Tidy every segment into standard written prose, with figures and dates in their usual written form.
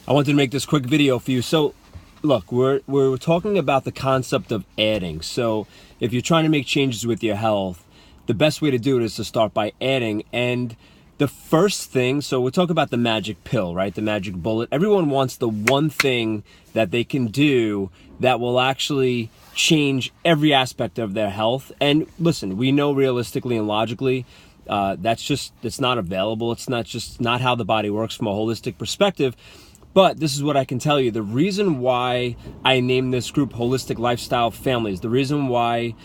I wanted to make this quick video for you. So look, we're talking about the concept of adding. So if you're trying to make changes with your health, the best way to do it is to start by adding. And the first thing, so we're talking about the magic pill, right? The magic bullet. Everyone wants the one thing that they can do that will actually change every aspect of their health. And listen, we know realistically and logically, it's not available. It's not how the body works from a holistic perspective. But this is what I can tell you. The reason why I named this group Holistic Lifestyle Families, the reason why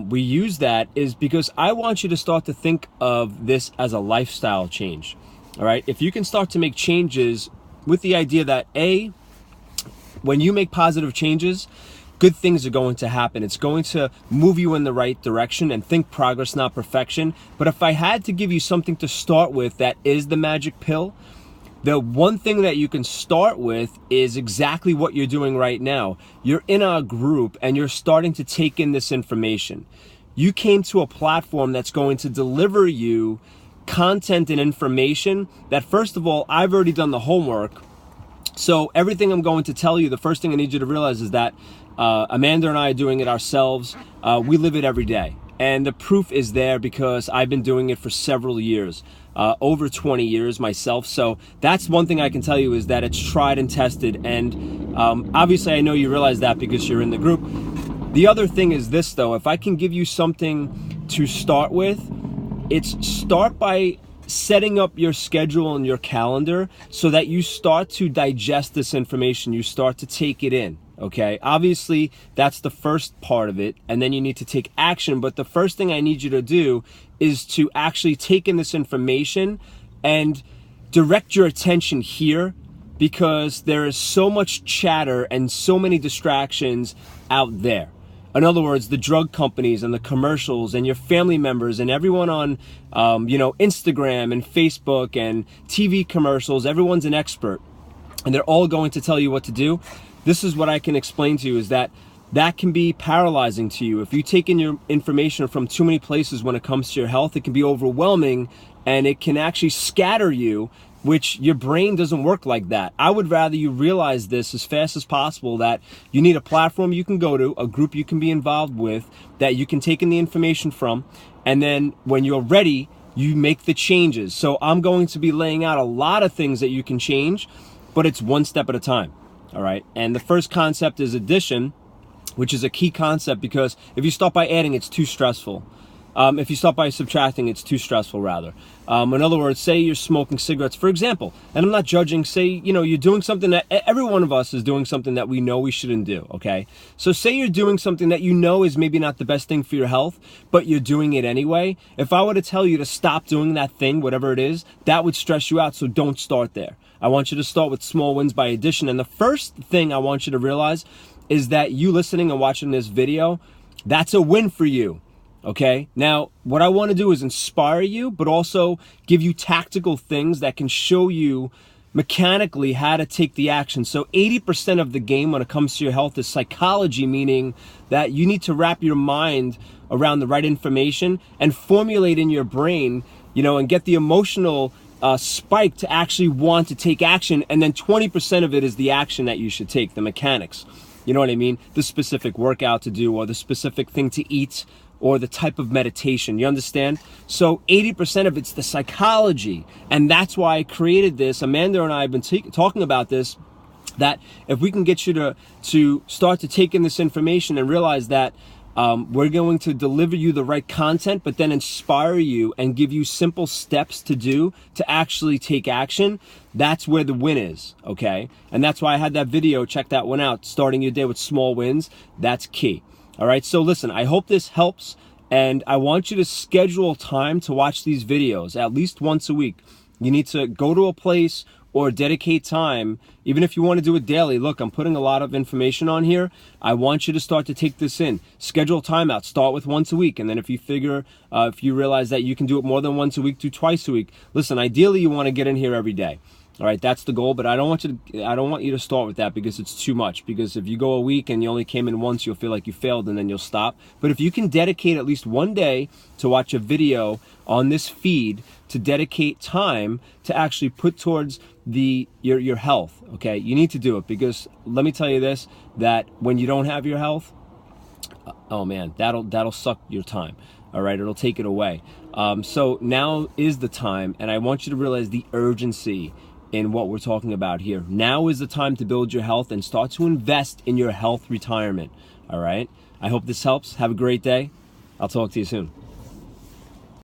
we use that is because I want you to start to think of this as a lifestyle change. All right. If you can start to make changes with the idea that when you make positive changes, good things are going to happen. It's going to move you in the right direction, and think progress, not perfection. But if I had to give you something to start with that is the magic pill, the one thing that you can start with is exactly what you're doing right now. You're in our group and you're starting to take in this information. You came to a platform that's going to deliver you content and information that, first of all, I've already done the homework. So everything I'm going to tell you, the first thing I need you to realize is that Amanda and I are doing it ourselves. We live it every day. And the proof is there because I've been doing it for several years, over 20 years myself. So that's one thing I can tell you, is that it's tried and tested. And obviously I know you realize that because you're in the group. The other thing is this though, if I can give you something to start with, start by setting up your schedule and your calendar so that you start to digest this information, you start to take it in. Okay, obviously that's the first part of it, and then you need to take action. But the first thing I need you to do is to actually take in this information and direct your attention here, because there is so much chatter and so many distractions out there. In other words, the drug companies and the commercials and your family members and everyone on Instagram and Facebook and TV commercials, everyone's an expert and they're all going to tell you what to do. This is what I can explain to you, is that can be paralyzing to you. If you take in your information from too many places when it comes to your health, it can be overwhelming and it can actually scatter you, which your brain doesn't work like that. I would rather you realize this as fast as possible, that you need a platform you can go to, a group you can be involved with, that you can take in the information from, and then when you're ready, you make the changes. So I'm going to be laying out a lot of things that you can change, but it's one step at a time. All right. And the first concept is addition, which is a key concept, because if you start by adding, it's too stressful. If you start by subtracting, it's too stressful rather. In other words, say you're smoking cigarettes, for example, and I'm not judging, say, you're doing something that every one of us is doing, something that we know we shouldn't do. Okay. So say you're doing something that is maybe not the best thing for your health, but you're doing it anyway. If I were to tell you to stop doing that thing, whatever it is, that would stress you out. So don't start there. I want you to start with small wins by addition. And the first thing I want you to realize is that you listening and watching this video, that's a win for you. Okay. Now, what I want to do is inspire you, but also give you tactical things that can show you mechanically how to take the action. So 80% of the game when it comes to your health is psychology, meaning that you need to wrap your mind around the right information and formulate in your brain, and get the emotional spike to actually want to take action. And then 20% of it is the action that you should take, the mechanics. You know what I mean? The specific workout to do, or the specific thing to eat, or the type of meditation. You understand? So 80% of it's the psychology. And that's why I created this. Amanda and I have been talking about this, that if we can get you to start to take in this information and realize that we're going to deliver you the right content, but then inspire you and give you simple steps to do to actually take action. That's where the win is, okay? And that's why I had that video. Check that one out. Starting your day with small wins. That's key. All right. So listen, I hope this helps. And I want you to schedule time to watch these videos at least once a week. You need to go to a place or dedicate time, even if you want to do it daily. Look, I'm putting a lot of information on here. I want you to start to take this in. Schedule time out. Start with once a week. And then if you realize that you can do it more than once a week, do twice a week. Listen, ideally you want to get in here every day. All right, that's the goal, but I don't want you to start with that, because it's too much. Because if you go a week and you only came in once, you'll feel like you failed and then you'll stop. But if you can dedicate at least one day to watch a video on this feed to dedicate time to actually put towards your health. Okay, you need to do it, because let me tell you this, that when you don't have your health, oh man, that'll suck your time. All right, it'll take it away. So now is the time, and I want you to realize the urgency in what we're talking about here. Now is the time to build your health and start to invest in your health retirement. All right, I hope this helps. Have a great day. I'll talk to you soon.